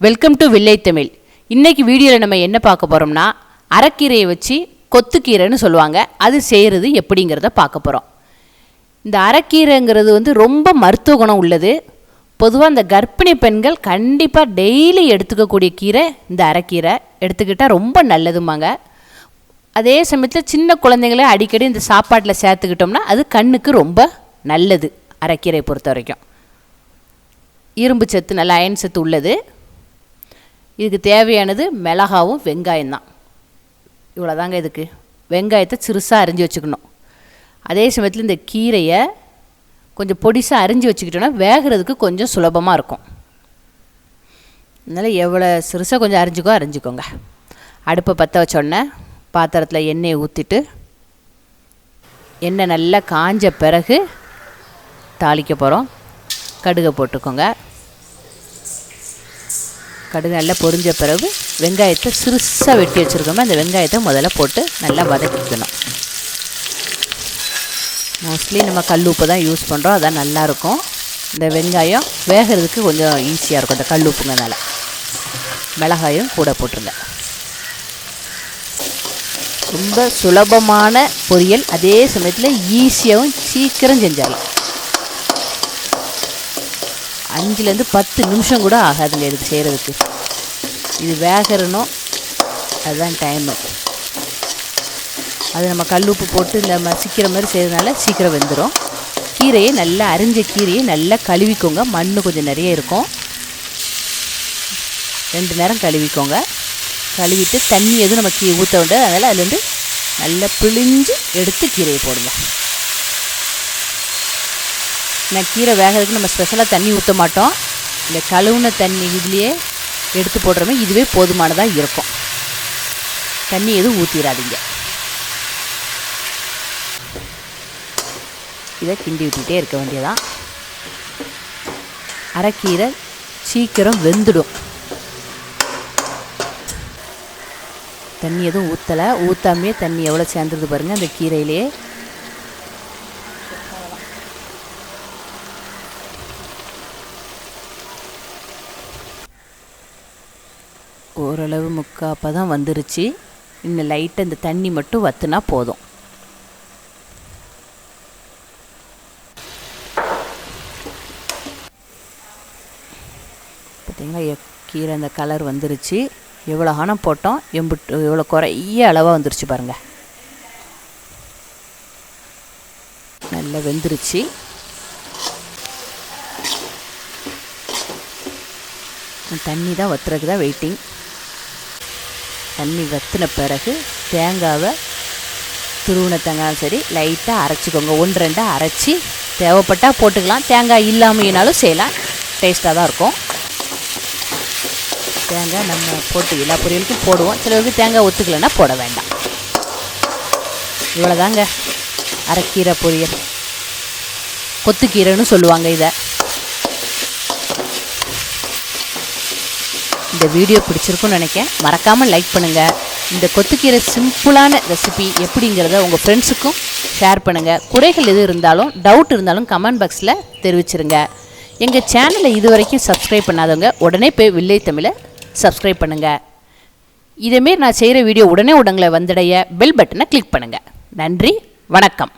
Welcome to village Tamil. இன்றைக்கி வீடியோவில் நம்ம என்ன பார்க்க போகிறோம்னா, அரைக்கீரையை வச்சு கொத்துக்கீரைன்னு சொல்லுவாங்க, அது செய்கிறது எப்படிங்கிறத பார்க்க போகிறோம். இந்த அரைக்கீரைங்கிறது ரொம்ப மருத்துவ குணம் உள்ளது. பொதுவாக இந்த கர்ப்பிணி பெண்கள் கண்டிப்பாக டெய்லி எடுத்துக்கக்கூடிய கீரை இந்த அரைக்கீரை. எடுத்துக்கிட்டால் ரொம்ப நல்லதுமாங்க. அதே சமயத்தில் சின்ன குழந்தைங்களே அடிக்கடி இந்த சாப்பாட்டில் சேர்த்துக்கிட்டோம்னா அது கண்ணுக்கு ரொம்ப நல்லது. அரைக்கீரை பொறுத்த வரைக்கும் இரும்பு சத்து, நல்ல அயன் சத்து உள்ளது. இதுக்கு தேவையானது மிளகாவும் வெங்காயம் தான். இவ்வளோதாங்க. இதுக்கு வெங்காயத்தை சிறுசாக அரிஞ்சு வச்சுக்கணும். அதே சமயத்தில் இந்த கீரையை கொஞ்சம் பொடிசாக அரிஞ்சு வச்சுக்கிட்டோன்னா வேகிறதுக்கு கொஞ்சம் சுலபமாக இருக்கும். அதனால் எவ்வளோ சிறுசாக கொஞ்சம் அரிஞ்சிக்கோங்க. அடுப்பை பற்ற வச்சோடனே பாத்திரத்தில் எண்ணெயை ஊற்றிட்டு, எண்ணெய் நல்லா காஞ்ச பிறகு தாளிக்க போகிறோம். கடுகை போட்டுக்கோங்க. கடுகு நல்லா பொரிஞ்ச பிறகு வெங்காயத்தை சிறுசாக வெட்டி வச்சுருக்கோமே அந்த வெங்காயத்தை முதல்ல போட்டு நல்லா வதக்கிக்கணும். மோஸ்ட்லி நம்ம கல் உப்பு தான் யூஸ் பண்ணுறோம், அதான் நல்லாயிருக்கும். இந்த வெங்காயம் வேகிறதுக்கு கொஞ்சம் ஈஸியாக இருக்கும் இந்த கல் உப்புங்கனால. மிளகாயும் கூட போட்டுருங்க. ரொம்ப சுலபமான பொரியல், அதே சமயத்தில் ஈஸியாகவும் சீக்கிரம் செஞ்சிடலாம். 5லேருந்து 10 நிமிஷம் கூட ஆகாதுங்க இதுக்கு செய்கிறதுக்கு. இது வேகணும், அதுதான் டைமு. அது நம்ம கல் உப்பு போட்டு இந்த மசிக்கிற மாதிரி செய்கிறதுனால சீக்கிரம் வெந்துடும். கீரையை நல்லா அரிஞ்ச கீரையை நல்லா கழுவிக்கோங்க. மண் கொஞ்சம் நிறைய இருக்கும். 2 நேரம் கழுவிக்கோங்க. கழுவிட்டு தண்ணி எதுவும் நம்ம ஊற்ற வேண்டாம். அதனால் அதுலேருந்து நல்லா பிழிஞ்சு எடுத்து கீரையை போடுங்க. நான் கீரை வேகிறதுக்கு நம்ம ஸ்பெஷலாக தண்ணி ஊற்ற மாட்டோம். இந்த கழுவுன தண்ணி இதுலேயே எடுத்து போடுறோமே, இதுவே போதுமானதாக இருக்கும். தண்ணி எதுவும் ஊற்றிடாதீங்க. இதை கிண்டி விட்டுகிட்டே இருக்க வேண்டியதான். அரைக்கீரை சீக்கிரம் வெந்துடும். தண்ணி எதுவும் ஊற்றலை. ஊற்றாமையே தண்ணி எவ்வளோ சேர்ந்துருது பாருங்கள் அந்த கீரையிலே. ஓரளவு முக்காப்போ தான் வந்துருச்சு. இன்னும் லைட்டாக இந்த தண்ணி மட்டும் வற்றுனா போதும். பார்த்திங்களா, கீரை அந்த கலர் வந்துருச்சு. எவ்வளோ ஆனம் போட்டோம், எவ்வளோ குறைய அளவாக வந்துருச்சு பாருங்கள். நல்லா வெந்துருச்சு. தண்ணி தான் வற்றுறதுக்கு தான் வெயிட்டிங். தண்ணி வற்றின பிறகு தேங்காவை துருவின தேங்காய் சரி லைட்டாக அரைச்சிக்கோங்க. 1-2 அரைச்சி தேவைப்பட்டால் போட்டுக்கலாம். தேங்காய் இல்லாமையினாலும் செய்யலாம், டேஸ்ட்டாக தான் இருக்கும். தேங்காய் நம்ம போட்டு எல்லா பொரியலுக்கும் போடுவோம். சிலருக்கு தேங்காய் ஒத்துக்கலைன்னா போட வேண்டாம். இவ்வளோதாங்க அரைக்கீரை பொரியல். கொத்துக்கீரைன்னு சொல்லுவாங்க இதை. இந்த வீடியோ பிடிச்சிருக்குன்னு நினைக்கிறேன். மறக்காமல் லைக் பண்ணுங்கள். இந்த கொத்துக்கீரை சிம்பிளான ரெசிபி எப்படிங்கிறத உங்கள் ஃப்ரெண்ட்ஸுக்கும் ஷேர் பண்ணுங்கள். குறைகள் எது இருந்தாலும், டவுட் இருந்தாலும் கமெண்ட் பாக்ஸில் தெரிவிச்சிருங்க. எங்கள் சேனலை இது வரைக்கும் சப்ஸ்கிரைப் பண்ணாதவங்க உடனே போய் வில்லேஜ் தமிழை சப்ஸ்கிரைப் பண்ணுங்கள். இதேமாரி நான் செய்கிற வீடியோ உடனே உங்களை வந்தடைய பெல் பட்டனை கிளிக் பண்ணுங்கள். நன்றி, வணக்கம்.